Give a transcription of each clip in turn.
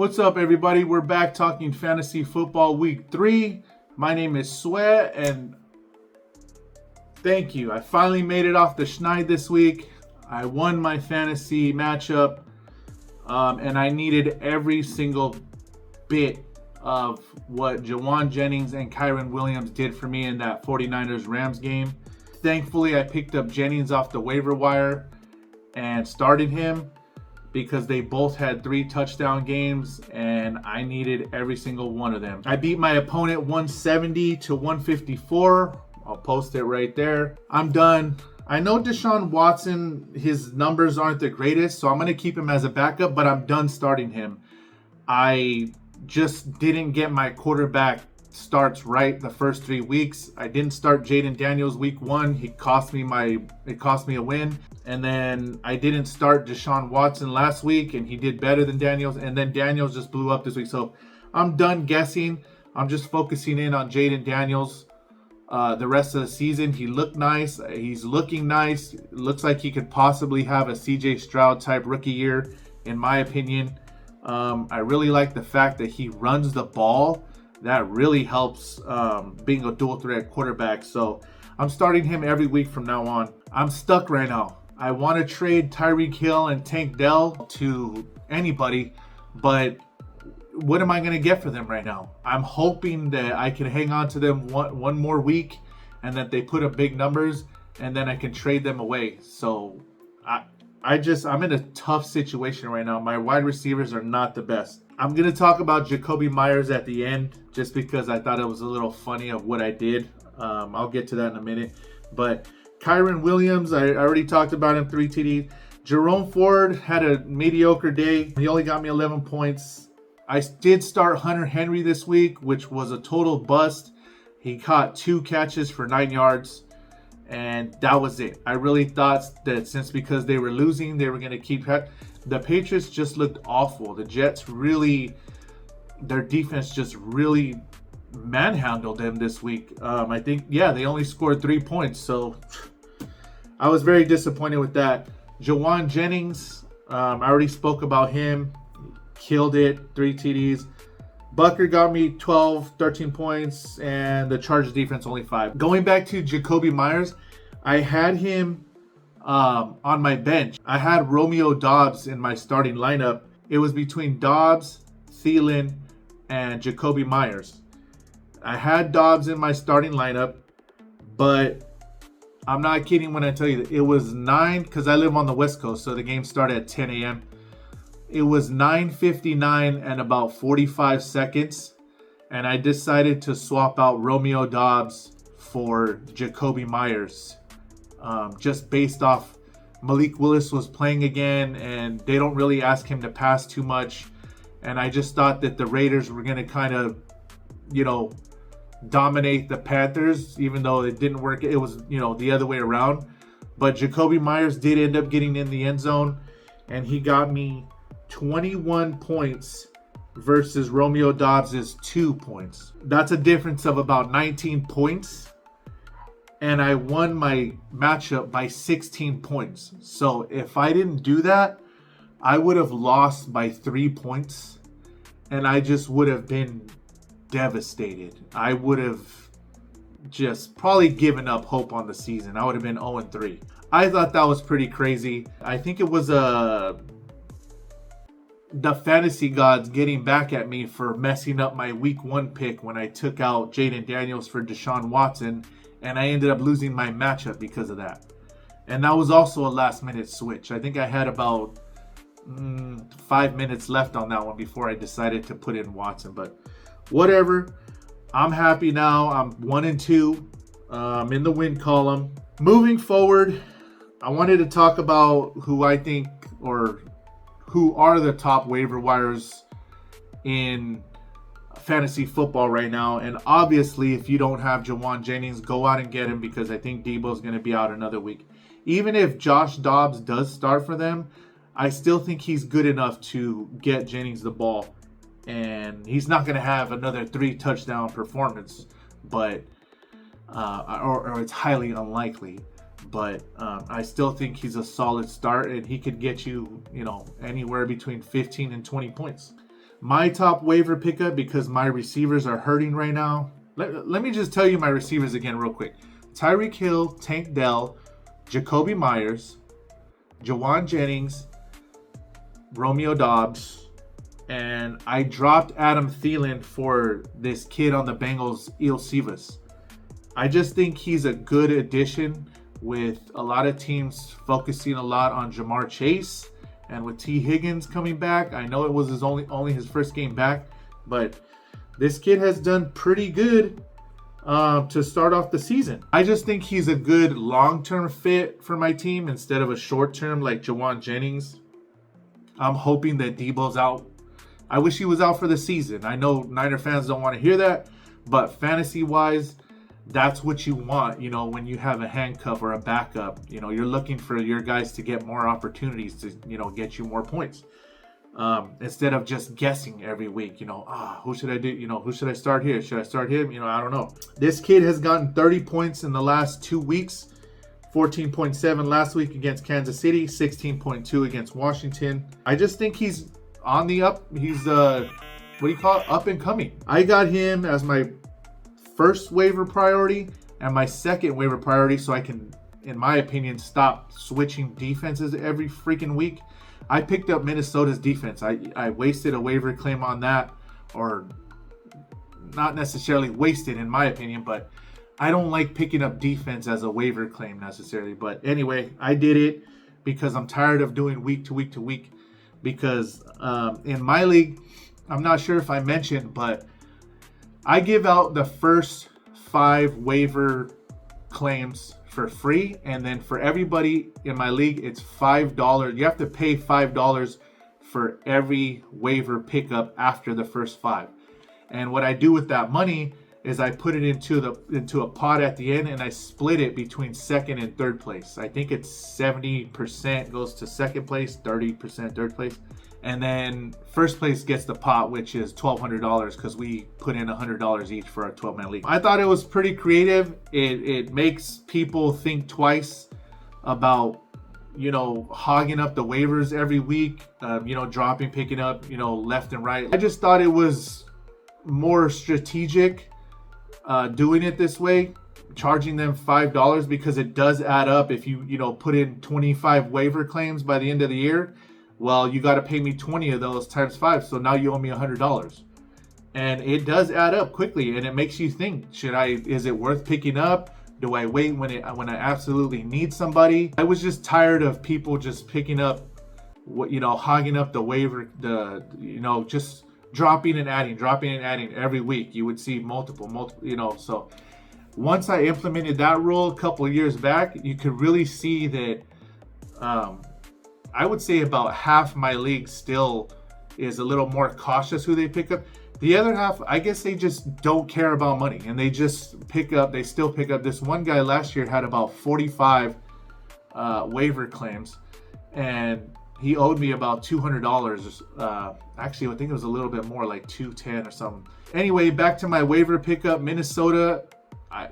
What's up, everybody? We're back talking fantasy football week 3. My name is Sweat, and thank you. I finally made it off the schneid this week. I won my fantasy matchup, and I needed every single bit of what Jauan Jennings and Kyren Williams did for me in that 49ers-Rams game. Thankfully, I picked up Jennings off the waiver wire and started him, because they both had 3 touchdown games and I needed every single one of them. I beat my opponent 170 to 154. I'll post it right there. I'm done. I know Deshaun Watson, his numbers aren't the greatest, so I'm going to keep him as a backup, but I'm done starting him. I just didn't get my quarterback starts right the first 3 weeks. I didn't start Jaden Daniels week 1. It cost me a win. And then I didn't start Deshaun Watson last week, and he did better than Daniels. And then Daniels just blew up this week. So I'm done guessing. I'm just focusing in on Jaden Daniels the rest of the season. He looked nice. He's looking nice. Looks like he could possibly have a CJ Stroud type rookie year, in my opinion. I really like the fact that he runs the ball. That really helps being a dual threat quarterback. So I'm starting him every week from now on. I'm stuck right now. I want to trade Tyreek Hill and Tank Dell to anybody, but what am I going to get for them right now? I'm hoping that I can hang on to them one more week and that they put up big numbers, and then I can trade them away. So I'm in a tough situation right now. My wide receivers are not the best. I'm going to talk about Jakobi Meyers at the end just because I thought it was a little funny of what I did. I'll get to that in a minute. But Kyren Williams, I already talked about him, 3 TDs. Jerome Ford had a mediocre day. He only got me 11 points. I did start Hunter Henry this week, which was a total bust. He caught 2 catches for 9 yards, and that was it. I really thought that because they were losing, they were going to keep... The Patriots just looked awful. The Jets their defense just really manhandled them this week. I think, they only scored 3 points, so I was very disappointed with that. Jauan Jennings, I already spoke about him. Killed it, 3 TDs. Bucker got me 13 points, and the Chargers defense only 5. Going back to Jakobi Meyers, I had him on my bench. I had Romeo Doubs in my starting lineup. It was between Doubs, Thielen, and Jakobi Meyers. I had Doubs in my starting lineup, but I'm not kidding when I tell you that it was 9, because I live on the West Coast, so the game started at 10 a.m. It was 9:59 and about 45 seconds, and I decided to swap out Romeo Doubs for Jakobi Meyers. Just based off Malik Willis was playing again, and they don't really ask him to pass too much. And I just thought that the Raiders were going to kind of, dominate the Panthers, even though it didn't work. It was, the other way around. But Jakobi Meyers did end up getting in the end zone, and he got me 21 points versus Romeo Doubs' 2 points. That's a difference of about 19 points. And I won my matchup by 16 points. So if I didn't do that, I would have lost by 3 points. And I just would have been devastated. I would have just probably given up hope on the season. I would have been 0-3. I thought that was pretty crazy. I think it was the fantasy gods getting back at me for messing up my week 1 pick when I took out Jaden Daniels for Deshaun Watson. And I ended up losing my matchup because of that. And that was also a last-minute switch. I think I had about 5 minutes left on that one before I decided to put in Watson. But whatever. I'm happy now. I'm 1-2 in the win column. Moving forward, I wanted to talk about who I think or who are the top waiver wires in fantasy football right now. And obviously, if you don't have Jauan Jennings, go out and get him, because I think Debo's going to be out another week. Even if Josh Dobbs does start for them, I still think he's good enough to get Jennings the ball. And he's not going to have another 3 touchdown performance, but or it's highly unlikely. But I still think he's a solid start, and he could get you, anywhere between 15 and 20 points. My top waiver pickup, because my receivers are hurting right now. Let me just tell you my receivers again real quick. Tyreek Hill, Tank Dell, Jacoby Myers, Jawan Jennings, Romeo Dobbs, and I dropped Adam Thielen for this kid on the Bengals, Heeeelp. I just think he's a good addition, with a lot of teams focusing a lot on Jamar Chase, and with T. Higgins coming back. I know it was only his first game back, but this kid has done pretty good to start off the season. I just think he's a good long-term fit for my team instead of a short-term like Jawan Jennings. I'm hoping that Debo's out. I wish he was out for the season. I know Niner fans don't want to hear that, but fantasy-wise, that's what you want, when you have a handcuff or a backup. You're looking for your guys to get more opportunities to, get you more points. Instead of just guessing every week, who should I do? Who should I start here? Should I start him? I don't know. This kid has gotten 30 points in the last 2 weeks. 14.7 last week against Kansas City, 16.2 against Washington. I just think he's on the up. He's up and coming. I got him as my first waiver priority and my second waiver priority, so I can, in my opinion, stop switching defenses every freaking week. I picked up Minnesota's defense. I wasted a waiver claim on that, or not necessarily wasted in my opinion, but I don't like picking up defense as a waiver claim necessarily. But anyway, I did it because I'm tired of doing week to week to week, because in my league, I'm not sure if I mentioned, but I give out the first 5 waiver claims for free, and then for everybody in my league, it's $5. You have to pay $5 for every waiver pickup after the first 5. And what I do with that money is I put it into a pot at the end, and I split it between second and third place. I think it's 70% goes to second place, 30% third place. And then first place gets the pot, which is $1,200, because we put in $100 each for our 12-man league. I thought it was pretty creative. It makes people think twice about, hogging up the waivers every week, dropping, picking up, left and right. I just thought it was more strategic doing it this way, charging them $5, because it does add up. If you, put in 25 waiver claims by the end of the year, well, you got to pay me 20 of those times 5. So now you owe me $100. And it does add up quickly, and it makes you think, is it worth picking up? Do I wait when I absolutely need somebody? I was just tired of people just picking up hogging up the waiver, just dropping and adding every week. You would see multiple, so once I implemented that rule a couple of years back, you could really see that I would say about half my league still is a little more cautious who they pick up. The other half, I guess they just don't care about money, and they just still pick up. This one guy last year had about 45 waiver claims, and he owed me about $200. Actually, I think it was a little bit more, like $210 or something. Anyway, back to my waiver pickup. Minnesota,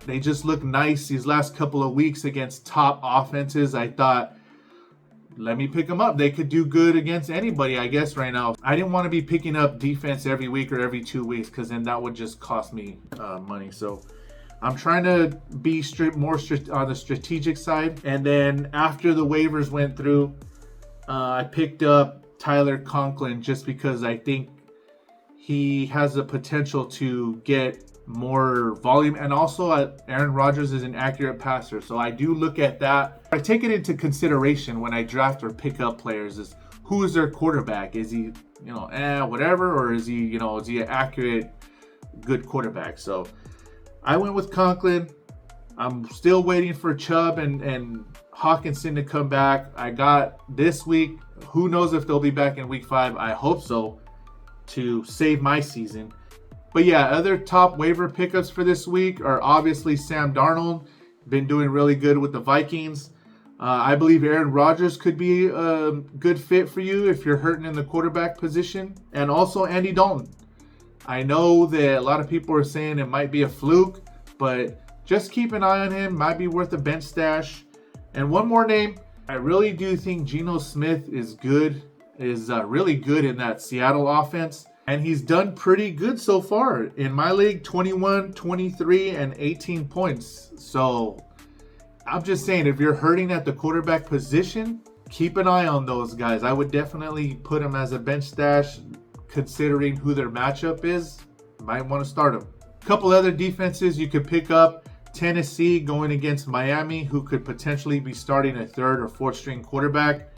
they just look nice these last couple of weeks against top offenses. I thought, let me pick them up. They could do good against anybody, I guess, right now. I didn't want to be picking up defense every week or every 2 weeks, because then that would just cost me money. So I'm trying to be more on the strategic side. And then after the waivers went through, I picked up Tyler Conklin, just because I think he has the potential to get more volume, and also Aaron Rodgers is an accurate passer, so I do look at that. I take it into consideration when I draft or pick up players, is who is their quarterback? Is he whatever, or is he an accurate good quarterback? So I went with Conklin. I'm still waiting for Chubb and Hawkinson to come back. I got this week. Who knows if they'll be back in week 5? I hope so, to save my season. But yeah, other top waiver pickups for this week are obviously Sam Darnold. Been doing really good with the Vikings. I believe Aaron Rodgers could be a good fit for you if you're hurting in the quarterback position. And also Andy Dalton. I know that a lot of people are saying it might be a fluke, but just keep an eye on him. Might be worth a bench stash. And one more name. I really do think Geno Smith is really good in that Seattle offense. And he's done pretty good so far. In my league, 21, 23, and 18 points. So I'm just saying, if you're hurting at the quarterback position, keep an eye on those guys. I would definitely put them as a bench stash, considering who their matchup is. Might want to start them. A couple other defenses you could pick up. Tennessee going against Miami, who could potentially be starting a third or fourth string quarterback.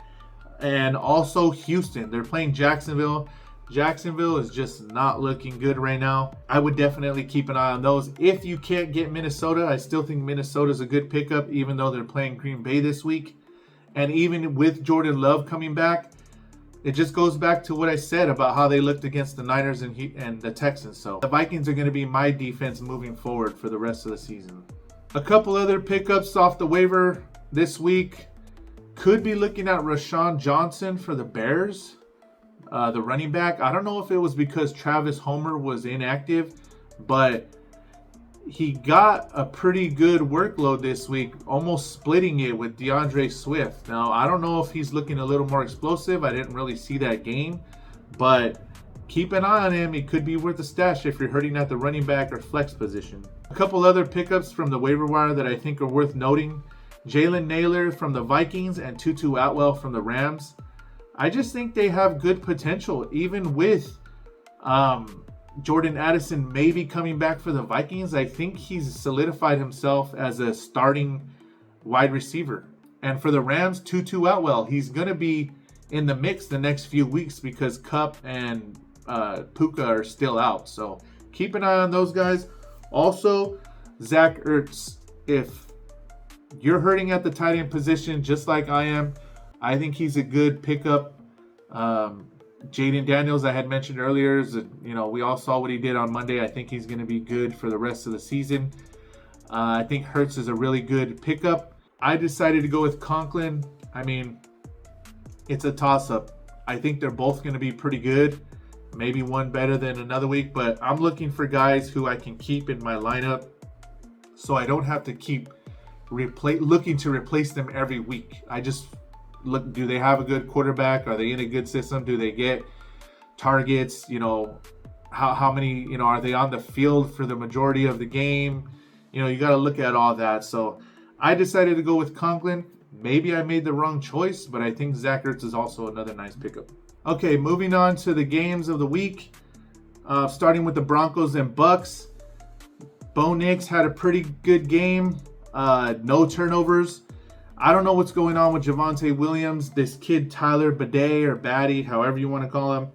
And also Houston. They're playing Jacksonville. Jacksonville is just not looking good right now. I would definitely keep an eye on those. If you can't get Minnesota, I still think Minnesota is a good pickup, even though they're playing Green Bay this week. And even with Jordan Love coming back, it just goes back to what I said about how they looked against the Niners and the Texans. So the Vikings are going to be my defense moving forward for the rest of the season. A couple other pickups off the waiver this week. Could be looking at Rashawn Johnson for the Bears. The running back. I don't know if it was because Travis Homer was inactive, but he got a pretty good workload this week, almost splitting it with DeAndre Swift. Now, I don't know if he's looking a little more explosive. I didn't really see that game, but keep an eye on him. He could be worth a stash if you're hurting at the running back or flex position. A couple other pickups from the waiver wire that I think are worth noting. Jalen Naylor from the Vikings and Tutu Atwell from the Rams. I just think they have good potential, even with Jordan Addison maybe coming back for the Vikings. I think he's solidified himself as a starting wide receiver. And for the Rams, Tutu Atwell, he's going to be in the mix the next few weeks because Kupp and Puka are still out. So keep an eye on those guys. Also, Zach Ertz, if you're hurting at the tight end position just like I am, I think he's a good pickup. Jaden Daniels, I had mentioned earlier, we all saw what he did on Monday. I think he's going to be good for the rest of the season. I think Hurts is a really good pickup. I decided to go with Conklin. I mean, it's a toss-up. I think they're both going to be pretty good. Maybe one better than another week, but I'm looking for guys who I can keep in my lineup so I don't have to keep looking to replace them every week. I just look, do they have a good quarterback? Are they in a good system? Do they get targets? How many, are they on the field for the majority of the game? You got to look at all that. So I decided to go with Conklin. Maybe I made the wrong choice, but I think Zach Ertz is also another nice pickup. Okay, moving on to the games of the week. Starting with the Broncos and Bucks. Bo Nix had a pretty good game. No turnovers. I don't know what's going on with Javonte Williams. This kid, Tyler Badie or Batty, however you want to call him.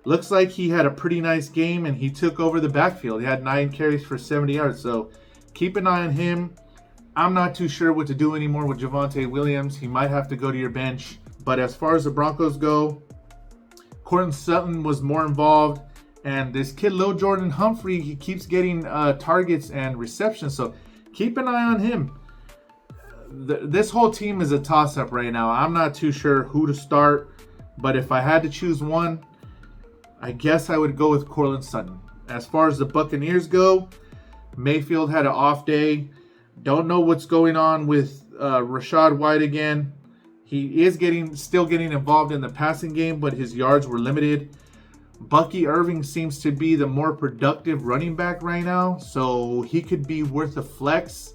Looks like he had a pretty nice game and he took over the backfield. He had 9 carries for 70 yards. So keep an eye on him. I'm not too sure what to do anymore with Javonte Williams. He might have to go to your bench. But as far as the Broncos go, Courtland Sutton was more involved. And this kid, Lil Jordan Humphrey, he keeps getting targets and receptions. So keep an eye on him. This whole team is a toss-up right now. I'm not too sure who to start. But if I had to choose one, I guess I would go with Courtland Sutton. As far as the Buccaneers go, Mayfield had an off day. Don't know what's going on with Rachaad White again. He is still getting involved in the passing game, but his yards were limited. Bucky Irving seems to be the more productive running back right now, so he could be worth a flex.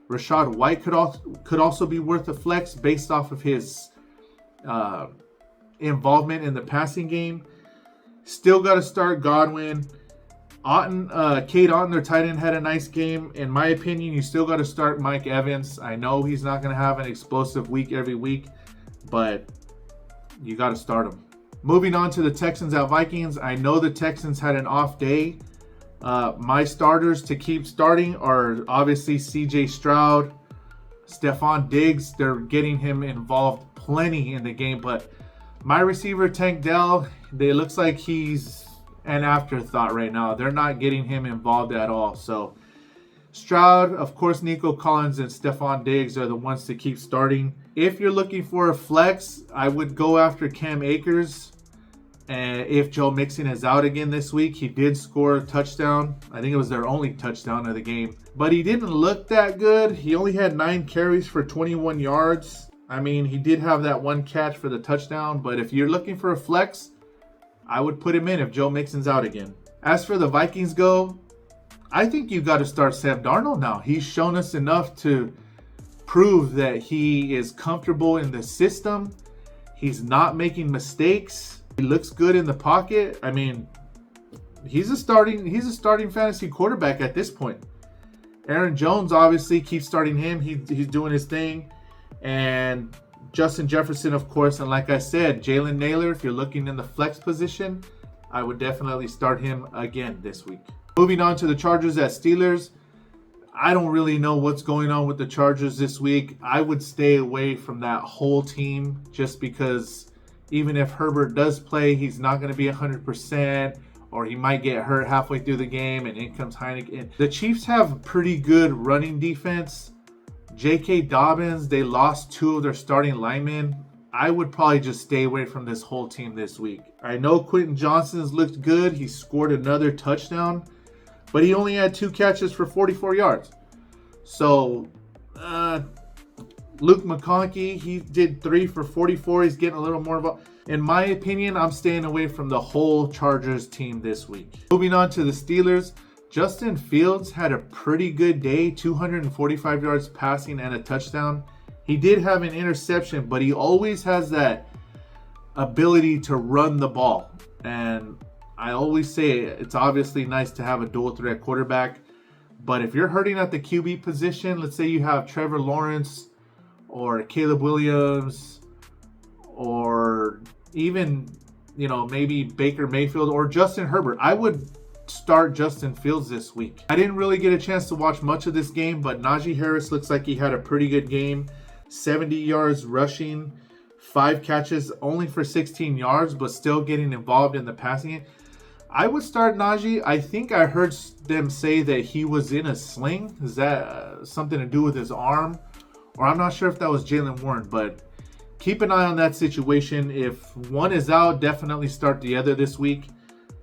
Rachaad White could also be worth a flex based off of his involvement in the passing game. Still got to start Godwin. Cade Otton, their tight end, had a nice game. In my opinion, you still got to start Mike Evans. I know he's not going to have an explosive week every week, but you got to start him. Moving on to the Texans at Vikings. I know the Texans had an off day. My starters to keep starting are obviously CJ Stroud, Stephon Diggs. They're getting him involved plenty in the game, but my receiver Tank Dell, it looks like he's an afterthought right now. They're not getting him involved at all. So Stroud, of course, Nico Collins and Stephon Diggs are the ones to keep starting. If you're looking for a flex, I would go after Cam Akers. And if Joe Mixon is out again this week, he did score a touchdown. I think it was their only touchdown of the game. But he didn't look that good. He only had 9 carries for 21 yards. I mean, he did have that one catch for the touchdown. But if you're looking for a flex, I would put him in if Joe Mixon's out again. As for the Vikings go, I think you got to start Sam Darnold now. He's shown us enough to prove that he is comfortable in the system. He's not making mistakes. He looks good in the pocket. I mean, he's a starting fantasy quarterback at this point. Aaron Jones obviously keeps starting him. He's doing his thing. And Justin Jefferson, of course. And like I said, Jalen Naylor, if you're looking in the flex position, I would definitely start him again this week. Moving on to the Chargers at Steelers. I don't really know what's going on with the Chargers this week. I would stay away from that whole team just because even if Herbert does play, he's not going to be 100%, or he might get hurt halfway through the game, and in comes Heineken. The Chiefs have pretty good running defense. J.K. Dobbins, they lost 2 of their starting linemen. I would probably just stay away from this whole team this week. I know Quentin Johnston's looked good. He scored another touchdown, but he only had 2 catches for 44 yards. So, Luke McConkey, he did 3 for 44. He's getting a little more of in my opinion, I'm staying away from the whole Chargers team this week. Moving on to the Steelers, Justin Fields had a pretty good day, 245 yards passing and a touchdown. He did have an interception, but he always has that ability to run the ball. And I always say it's obviously nice to have a dual threat quarterback. But if you're hurting at the QB position, let's say you have Trevor Lawrence or Caleb Williams or even, maybe Baker Mayfield or Justin Herbert, I would start Justin Fields this week. I didn't really get a chance to watch much of this game, but Najee Harris looks like he had a pretty good game. 70 yards rushing, 5 catches, only for 16 yards, but still getting involved in the passing game. I would start Najee. I think I heard them say that he was in a sling. Is that something to do with his arm? Or I'm not sure if that was Jalen Warren, but keep an eye on that situation. If one is out, definitely start the other this week.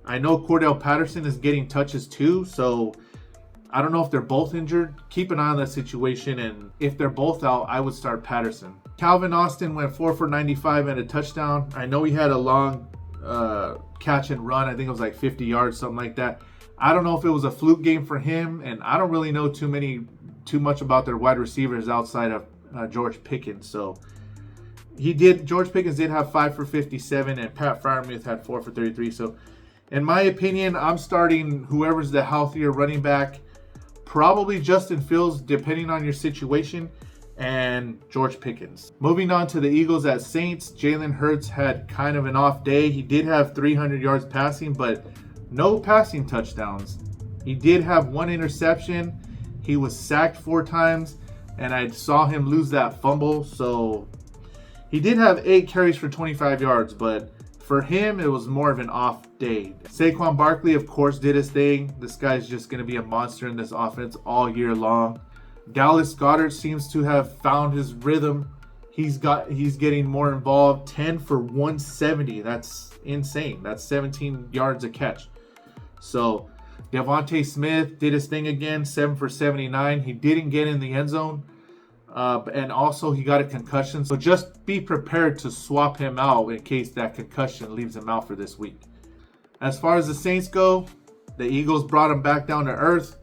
I know Cordell Patterson is getting touches too, so I don't know if they're both injured. Keep an eye on that situation, and if they're both out, I would start Patterson. Calvin Austin went 4 for 95 and a touchdown. I know he had a long catch and run. I think it was like 50 yards, something like that. I don't know if it was a fluke game for him, and I don't really know too much about their wide receivers outside of George Pickens. So George Pickens did have 5 for 57, and Pat Freiermuth had 4 for 33. So in my opinion, I'm starting whoever's the healthier running back, probably Justin Fields, depending on your situation, and George Pickens. Moving on to the Eagles at Saints, Jalen Hurts had kind of an off day. He did have 300 yards passing, but no passing touchdowns. He did have 1 interception. He was sacked 4 times, and I saw him lose that fumble. So he did have 8 carries for 25 yards, but for him, it was more of an off day. Saquon Barkley, of course, did his thing. This guy's just going to be a monster in this offense all year long. Dallas Goedert seems to have found his rhythm. He's getting more involved. 10 for 170. That's insane. That's 17 yards a catch. So Devontae Smith did his thing again. 7 for 79. He didn't get in the end zone. And also he got a concussion. So just be prepared to swap him out in case that concussion leaves him out for this week. As far as the Saints go, the Eagles brought him back down to earth.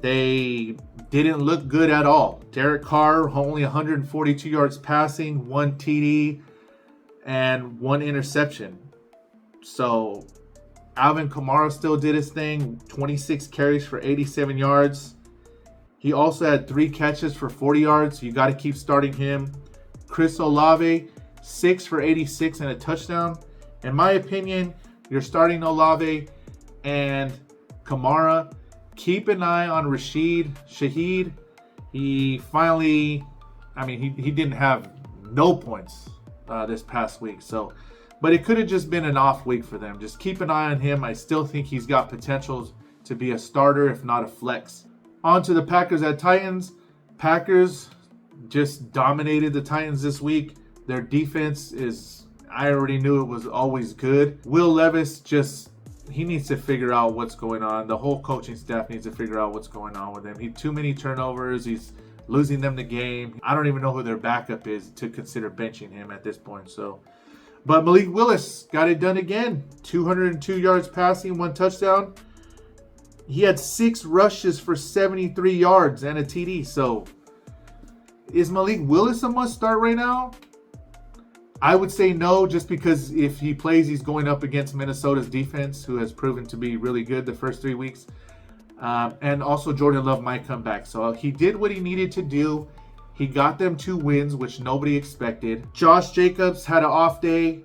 They didn't look good at all. Derek Carr, only 142 yards passing, 1 TD, and 1 interception. So Alvin Kamara still did his thing, 26 carries for 87 yards. He also had 3 catches for 40 yards. You got to keep starting him. Chris Olave, 6 for 86 and a touchdown. In my opinion, you're starting Olave and Kamara. Keep an eye on Shaheed. He finally, he didn't have no points this past week. But it could have just been an off week for them. Just keep an eye on him. I still think he's got potential to be a starter, if not a flex. On to the Packers at Titans. Packers just dominated the Titans this week. Their defense I already knew it was always good. Will Levis he needs to figure out what's going on. The whole coaching staff needs to figure out what's going on with him. He too many turnovers. He's losing them the game. I don't even know who their backup is to consider benching him at this point. So But Malik Willis got it done again. 202 yards passing, 1 touchdown. He had 6 rushes for 73 yards and a TD. So, is Malik Willis a must start right now? I would say no, just because if he plays, he's going up against Minnesota's defense, who has proven to be really good the first 3 weeks. And also Jordan Love might come back. So he did what he needed to do. He got them 2 wins, which nobody expected. Josh Jacobs had an off day.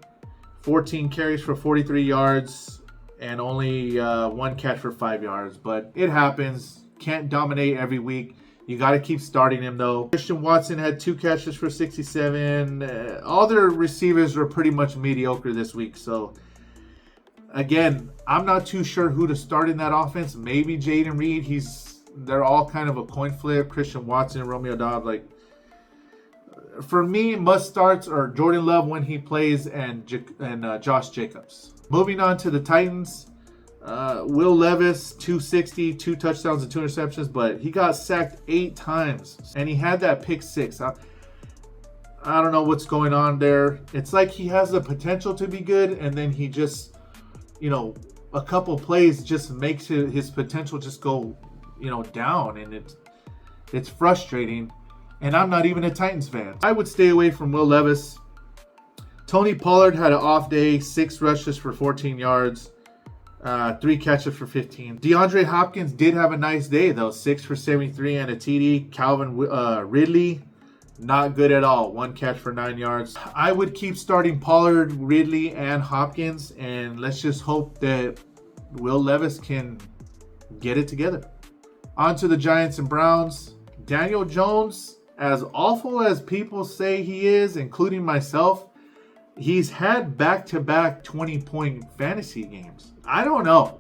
14 carries for 43 yards and only 1 catch for 5 yards. But it happens. Can't dominate every week. You got to keep starting him, though. Christian Watson had 2 catches for 67. All their receivers were pretty much mediocre this week. So, again, I'm not too sure who to start in that offense. Maybe Jaden Reed. They're all kind of a coin flip. Christian Watson, Romeo Doubs. Like, for me, must starts are Jordan Love when he plays and Josh Jacobs. Moving on to the Titans. Will Levis, 260, 2 touchdowns and 2 interceptions, but he got sacked 8 times. And he had that pick 6. I don't know what's going on there. It's like he has the potential to be good, and then he just, a couple plays just makes his potential just go, down. And it's frustrating. And I'm not even a Titans fan. I would stay away from Will Levis. Tony Pollard had an off day, 6 rushes for 14 yards. 3 catches for 15. DeAndre Hopkins did have a nice day, though. 6 for 73 and a TD. Calvin Ridley, not good at all. 1 catch for 9 yards. I would keep starting Pollard, Ridley, and Hopkins, and let's just hope that Will Levis can get it together. On to the Giants and Browns. Daniel Jones, as awful as people say he is, including myself, he's had back-to-back 20-point fantasy games. I don't know.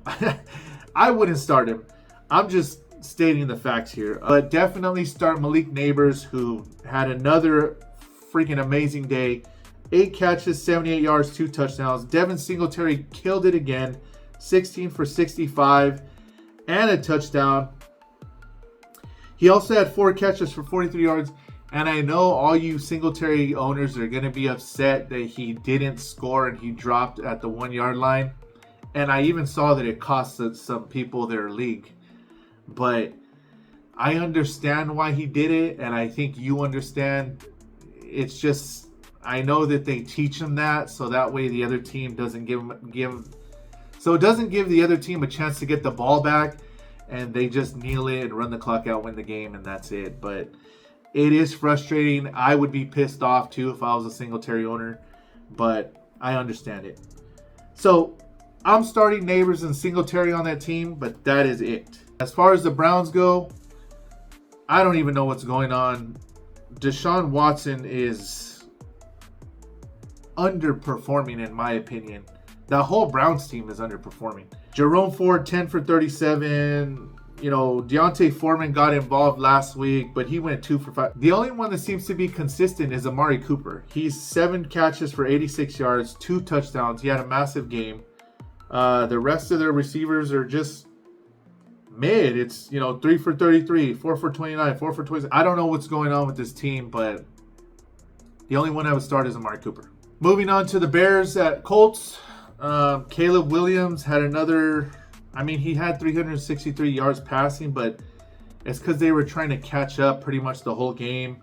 I wouldn't start him. I'm just stating the facts here. But definitely start Malik Neighbors, who had another freaking amazing day. 8 catches, 78 yards, 2 touchdowns. Devin Singletary killed it again. 16 for 65 and a touchdown. He also had 4 catches for 43 yards. And I know all you Singletary owners are going to be upset that he didn't score and he dropped at the 1-yard line. And I even saw that it cost some people their league. But I understand why he did it, and I think you understand. It's just, I know that they teach him that, so that way the other team doesn't so it doesn't give the other team a chance to get the ball back, and they just kneel it and run the clock out, win the game, and that's it. But it is frustrating. I would be pissed off too if I was a Singletary owner, but I understand it. So I'm starting Neighbors and Singletary on that team, but that is it. As far as the Browns go, I don't even know what's going on. Deshaun Watson is underperforming, in my opinion. The whole Browns team is underperforming. Jerome Ford, 10 for 37. Deontay Foreman got involved last week, but he went 2 for 5. The only one that seems to be consistent is Amari Cooper. He's 7 catches for 86 yards, 2 touchdowns. He had a massive game. The rest of their receivers are just mid. It's, 3 for 33, 4 for 29, 4 for 20. I don't know what's going on with this team, but the only one I would start is Amari Cooper. Moving on to the Bears at Colts. Caleb Williams had another, he had 363 yards passing, but it's because they were trying to catch up pretty much the whole game.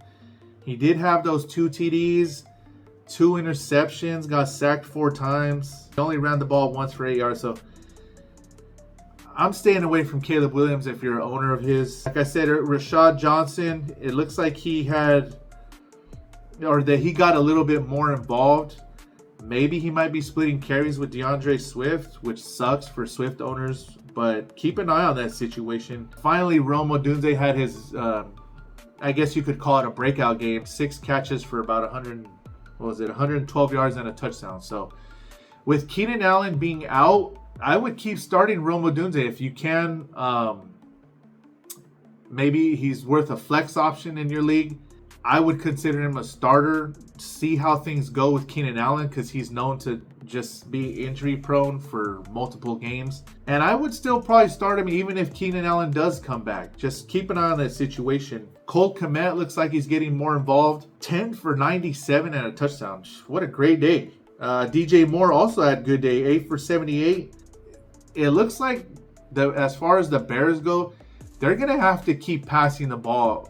He did have those 2 TDs, 2 interceptions, got sacked 4 times. He only ran the ball once for 8 yards, so I'm staying away from Caleb Williams if you're an owner of his. Like I said, Rashad Johnson, it looks like he got a little bit more involved. Maybe he might be splitting carries with DeAndre Swift, which sucks for Swift owners, but keep an eye on that situation. Finally, Rome Odunze had his, I guess you could call it a breakout game. 6 catches for about 112 yards and a touchdown. So with Keenan Allen being out, I would keep starting Rome Odunze if you can. Maybe he's worth a flex option in your league. I would consider him a starter. See how things go with Keenan Allen, because he's known to just be injury prone for multiple games. And I would still probably start him even if Keenan Allen does come back. Just keep an eye on that situation. Cole Kmet looks like he's getting more involved. 10 for 97 and a touchdown. What a great day. DJ Moore also had a good day, 8 for 78. It looks like as far as the Bears go, they're going to have to keep passing the ball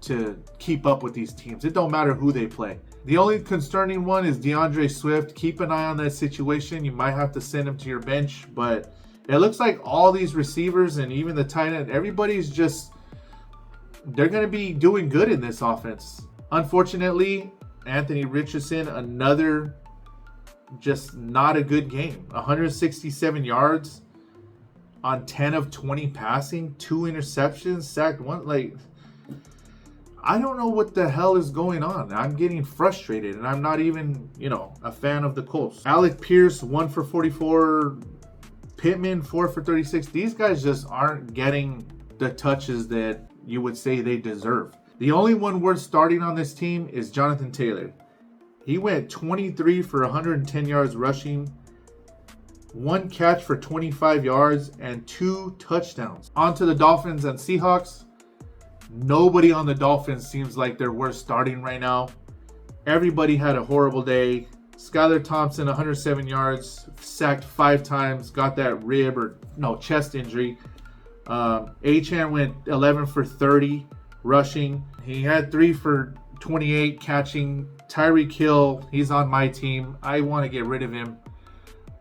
to keep up with these teams. It don't matter who they play. The only concerning one is DeAndre Swift. Keep an eye on that situation. You might have to send him to your bench, but it looks like all these receivers and even the tight end, everybody's just, they're going to be doing good in this offense. Unfortunately, Anthony Richardson, another just not a good game. 167 yards on 10 of 20 passing, 2 interceptions, sacked one. Like, I don't know what the hell is going on. I'm getting frustrated, and I'm not even, a fan of the Colts. Alec Pierce, 1 for 44. Pittman, 4 for 36. These guys just aren't getting the touches that you would say they deserve. The only one worth starting on this team is Jonathan Taylor. He went 23 for 110 yards rushing, 1 catch for 25 yards, and 2 touchdowns. On to the Dolphins and Seahawks. Nobody on the Dolphins seems like they're worth starting right now. Everybody had a horrible day. Skylar Thompson, 107 yards, sacked 5 times, got that chest injury. Achane went 11 for 30 rushing. He had 3 for 28 catching. Tyreek Hill, he's on my team. I want to get rid of him.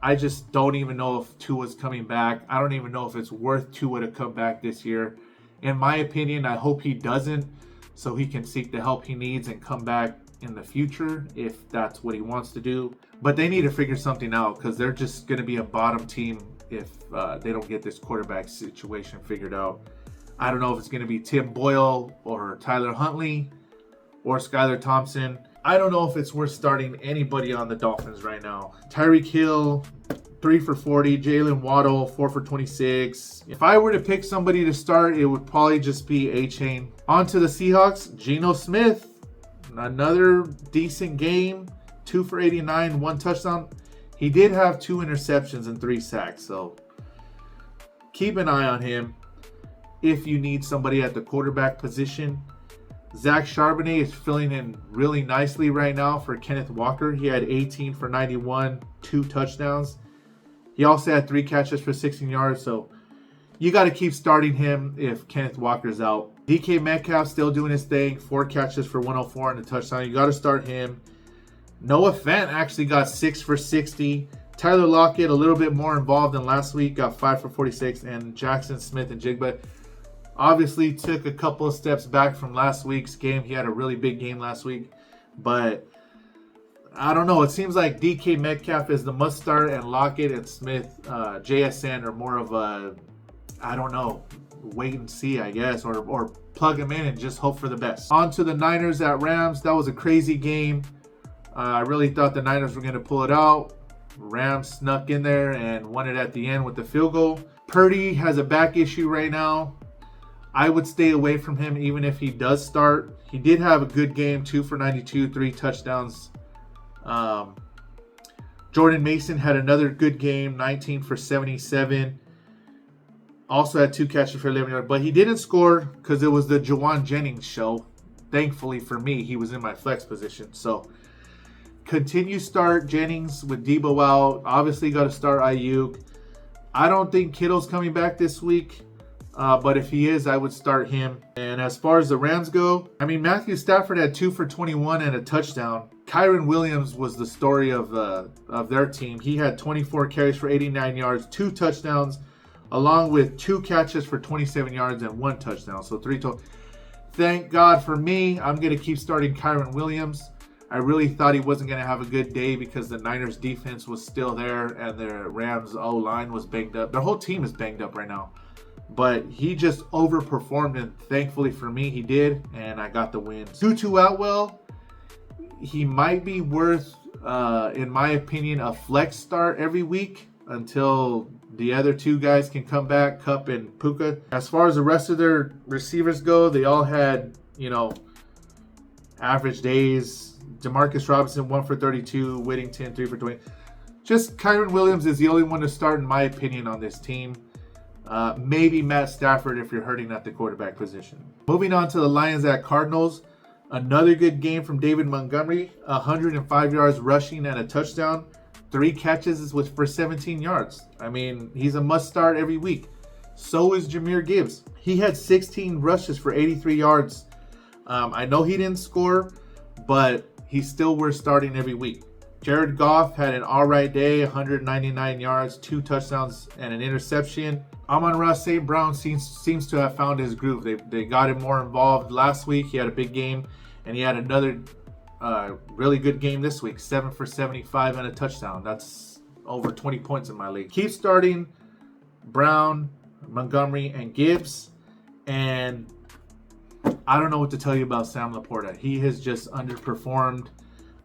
I just don't even know if Tua's coming back. I don't even know if it's worth Tua to come back this year. In my opinion, I hope he doesn't, so he can seek the help he needs and come back in the future if that's what he wants to do. But they need to figure something out because they're just going to be a bottom team if they don't get this quarterback situation figured out. I don't know if it's going to be Tim Boyle or Tyler Huntley or Skylar Thompson. I don't know if it's worth starting anybody on the Dolphins right now. Tyreek Hill, 3 for 40. Jalen Waddle, 4 for 26. If I were to pick somebody to start, it would probably just be Achane. On to the Seahawks. Geno Smith, another decent game. 2 for 89, 1 touchdown. He did have 2 interceptions and 3 sacks, so keep an eye on him if you need somebody at the quarterback position. Zach Charbonnet is filling in really nicely right now for Kenneth Walker. He had 18 for 91, 2 touchdowns. He also had 3 catches for 16 yards, so you got to keep starting him if Kenneth Walker's out. DK Metcalf still doing his thing, 4 catches for 104 and a touchdown. You got to start him. Noah Fant actually got 6 for 60. Tyler Lockett a little bit more involved than last week, got 5 for 46, and Jackson Smith and Jigba obviously took a couple of steps back from last week's game. He had a really big game last week, but I don't know. It seems like DK Metcalf is the must start, and Lockett and Smith, JSN are more of a, I don't know, wait and see, I guess, or plug them in and just hope for the best. On to the Niners at Rams. That was a crazy game. I really thought the Niners were going to pull it out. Rams snuck in there and won it at the end with the field goal. Purdy has a back issue right now. I would stay away from him even if he does start. He did have a good game, 2 for 92, 3 touchdowns. Jordan Mason had another good game, 19 for 77. Also had 2 catches for 11 yards, but he didn't score because it was the Juwan Jennings show. Thankfully for me, he was in my flex position. So continue start Jennings with Debo out. Obviously got to start Ayuk. I don't think Kittle's coming back this week. But if he is, I would start him. And as far as the Rams go, Matthew Stafford had 2 for 21 and a touchdown. Kyron Williams was the story of their team. He had 24 carries for 89 yards, 2 touchdowns, along with 2 catches for 27 yards and 1 touchdown. So 3 total. Thank God for me. I'm going to keep starting Kyron Williams. I really thought he wasn't going to have a good day because the Niners defense was still there and the Rams O-line was banged up. Their whole team is banged up right now. But he just overperformed, and thankfully for me, he did, and I got the win. Tutu Atwell, he might be worth, in my opinion, a flex start every week until the other 2 guys can come back, Kupp and Puka. As far as the rest of their receivers go, they all had, average days. Demarcus Robinson, 1 for 32. Whittington, 3 for 20. Just Kyron Williams is the only one to start, in my opinion, on this team. Maybe Matt Stafford if you're hurting at the quarterback position. Moving on to the Lions at Cardinals. Another good game from David Montgomery, 105 yards rushing and a touchdown. 3 catches for 17 yards. I mean, he's a must start every week. So is Jahmyr Gibbs. He had 16 rushes for 83 yards. I know he didn't score, but he's still worth starting every week. Jared Goff had an all right day, 199 yards, 2 touchdowns, and an interception. Amon-Ra St. Brown seems to have found his groove. They got him more involved last week. He had a big game, and he had another really good game this week. 7 for 75 and a touchdown. That's over 20 points in my league. Keep starting Brown, Montgomery, and Gibbs. And I don't know what to tell you about Sam Laporta. He has just underperformed.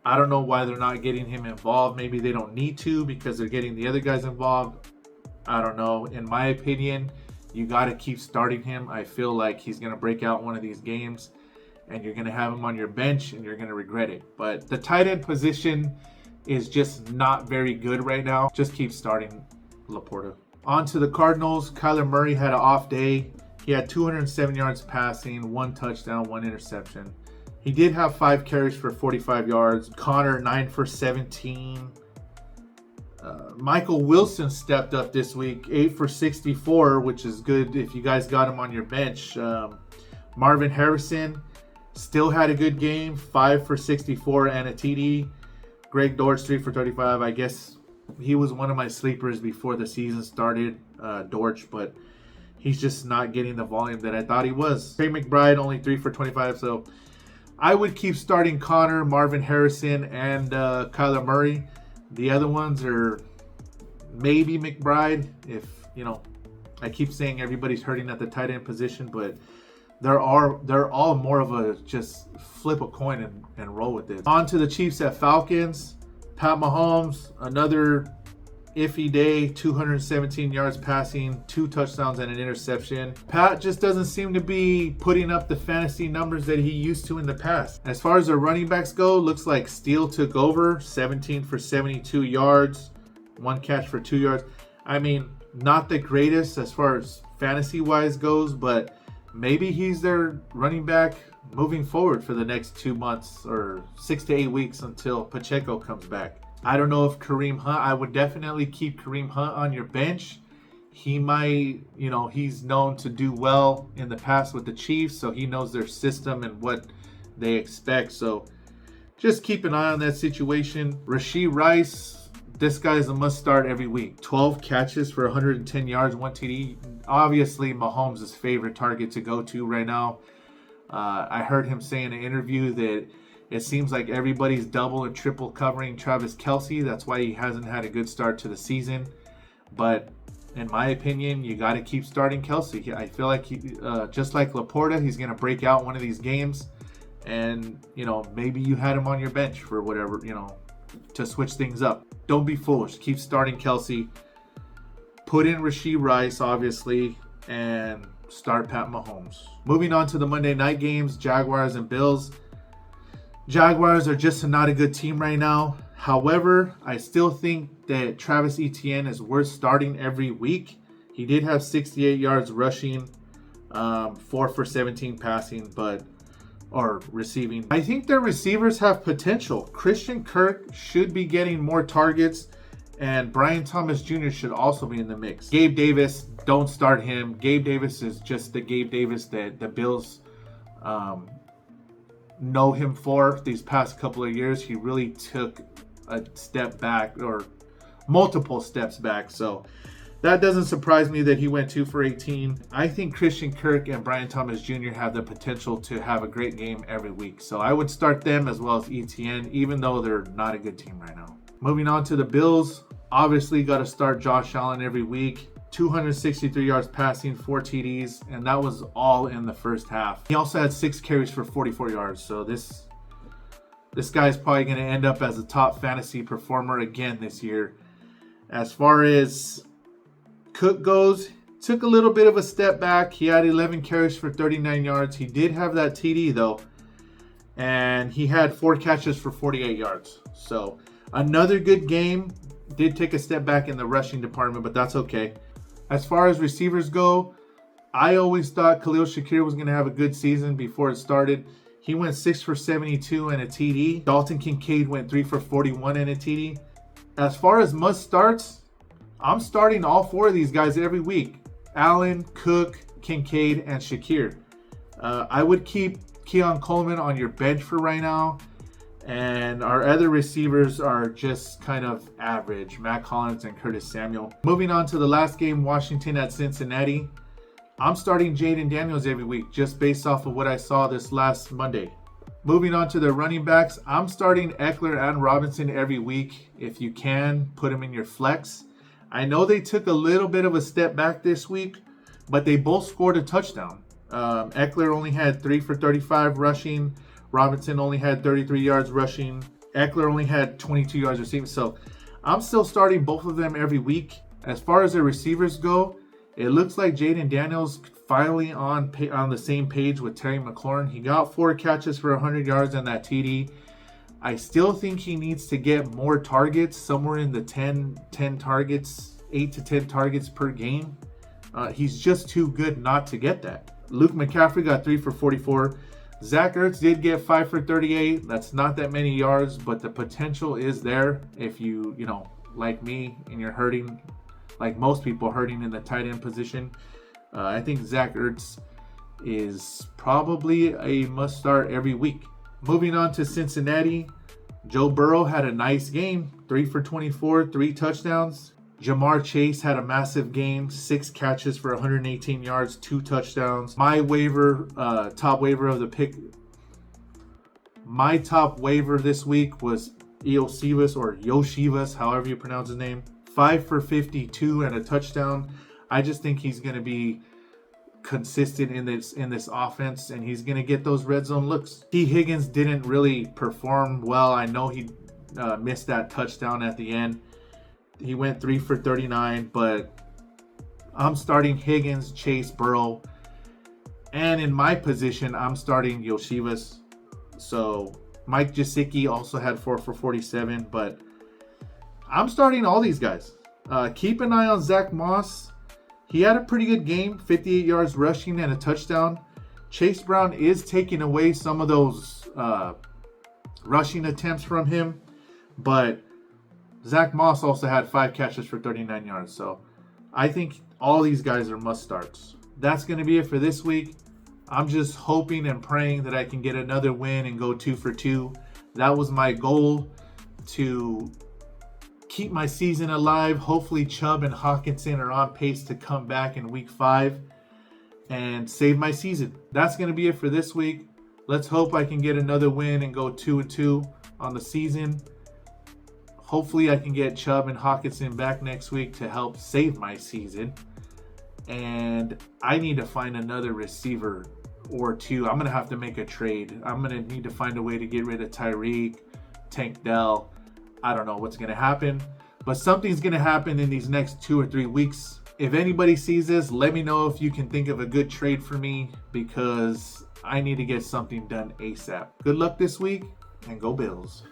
I don't know why they're not getting him involved. Maybe they don't need to because they're getting the other guys involved. I don't know. In my opinion, you got to keep starting him. I feel like he's going to break out one of these games and you're going to have him on your bench and you're going to regret it. But the tight end position is just not very good right now. Just keep starting Laporta. On to the Cardinals. Kyler Murray had an off day. He had 207 yards passing, 1 touchdown, 1 interception. He did have 5 carries for 45 yards. Connor, 9 for 17. Michael Wilson stepped up this week, 8 for 64, which is good if you guys got him on your bench. Marvin Harrison still had a good game, 5 for 64 and a TD. Greg Dortch, 3 for 35. I guess he was one of my sleepers before the season started, Dortch, but he's just not getting the volume that I thought he was. Trey McBride, only 3 for 25, so I would keep starting Connor, Marvin Harrison, and Kyler Murray. The other ones are maybe McBride. If, I keep saying everybody's hurting at the tight end position, but they're all more of a just flip a coin and roll with it. On to the Chiefs at Falcons. Pat Mahomes, another iffy day, 217 yards passing, 2 touchdowns and an interception. Pat just doesn't seem to be putting up the fantasy numbers that he used to in the past. As far as the running backs go, looks like Steele took over, 17 for 72 yards, 1 catch for 2 yards. I mean, not the greatest as far as fantasy-wise goes, but maybe he's their running back moving forward for the next 2 months or 6 to 8 weeks until Pacheco comes back. I don't know if Kareem Hunt, I would definitely keep Kareem Hunt on your bench. He might, he's known to do well in the past with the Chiefs, so he knows their system and what they expect. So just keep an eye on that situation. Rashee Rice, this guy is a must start every week. 12 catches for 110 yards, 1 TD. Obviously, Mahomes' favorite target to go to right now. I heard him say in an interview that it seems like everybody's double and triple covering Travis Kelce. That's why he hasn't had a good start to the season. But in my opinion, you got to keep starting Kelce. I feel like he, just like Laporta, he's going to break out one of these games. And, maybe you had him on your bench for whatever, to switch things up. Don't be foolish. Keep starting Kelce. Put in Rashee Rice, obviously, and start Pat Mahomes. Moving on to the Monday night games, Jaguars and Bills. Jaguars are just not a good team right now. However, I still think that Travis Etienne is worth starting every week. He did have 68 yards rushing, 4 for 17 passing, or receiving. I think their receivers have potential. Christian Kirk should be getting more targets, and Brian Thomas Jr. should also be in the mix. Gabe Davis, don't start him. Gabe Davis is just the Gabe Davis that the Bills know him for these past couple of years. He really took a step back, or multiple steps back, so that doesn't surprise me that he went 2 for 18. I think Christian Kirk and Brian Thomas Jr. have the potential to have a great game every week, so I would start them as well as Etienne, even though they're not a good team right now. Moving on to the Bills, obviously got to start Josh Allen every week. 263 yards passing, 4 TDs, and that was all in the first half. He also had 6 carries for 44 yards, so this guy is probably going to end up as a top fantasy performer again this year. As far as Cook goes, took a little bit of a step back. He had 11 carries for 39 yards. He did have that TD though, and he had 4 catches for 48 yards. So another good game. Did take a step back in the rushing department, but that's okay. As far as receivers go, I always thought Khalil Shakir was going to have a good season before it started. He went 6 for 72 and a TD. Dalton Kincaid went 3 for 41 and a TD. As far as must starts, I'm starting all 4 of these guys every week. Allen, Cook, Kincaid, and Shakir. I would keep Keon Coleman on your bench for right now. And our other receivers are just kind of average. Matt Collins and Curtis Samuel. Moving on to the last game, Washington at Cincinnati. I'm starting Jaden Daniels every week just based off of what I saw this last Monday. Moving on to the running backs, I'm starting Eckler and Robinson every week. If you can, put them in your flex. I know they took a little bit of a step back this week, but they both scored a touchdown. Eckler only had 3 for 35 rushing. Robinson only had 33 yards rushing. Eckler only had 22 yards receiving. So I'm still starting both of them every week. As far as the receivers go, it looks like Jaden Daniels finally on the same page with Terry McLaurin. He got 4 catches for 100 yards on that TD. I still think he needs to get more targets, somewhere in the 10 targets, 8 to 10 targets per game. He's just too good not to get that. Luke McCaffrey got 3 for 44. Zach Ertz did get 5 for 38. That's not that many yards, but the potential is there if you like me and you're hurting, like most people hurting in the tight end position. I think Zach Ertz is probably a must start every week. Moving on to Cincinnati, Joe Burrow had a nice game, 3 for 24, 3 touchdowns. Jamar Chase had a massive game, 6 catches for 118 yards, 2 touchdowns. My top waiver this week was Yoshivas, however you pronounce his name. 5 for 52 and a touchdown. I just think he's going to be consistent in this offense, and he's going to get those red zone looks. T. Higgins didn't really perform well. I know he missed that touchdown at the end. He went 3 for 39, but I'm starting Higgins, Chase, Burrow, and in my position, I'm starting Yoshivas. So Mike Gesicki also had 4 for 47, but I'm starting all these guys. Keep an eye on Zach Moss. He had a pretty good game, 58 yards rushing and a touchdown. Chase Brown is taking away some of those rushing attempts from him, but Zach Moss also had 5 catches for 39 yards. So I think all these guys are must starts. That's going to be it for this week. I'm just hoping and praying that I can get another win and go 2 for 2. That was my goal, to keep my season alive. Hopefully Chubb and Hawkinson are on pace to come back in week 5 and save my season. That's going to be it for this week. Let's hope I can get another win and go 2-2 on the season. Hopefully I can get Chubb and Hawkinson back next week to help save my season. And I need to find another receiver or 2. I'm going to have to make a trade. I'm going to need to find a way to get rid of Tyreek, Tank Dell. I don't know what's going to happen, but something's going to happen in these next 2 or 3 weeks. If anybody sees this, let me know if you can think of a good trade for me, because I need to get something done ASAP. Good luck this week, and go Bills.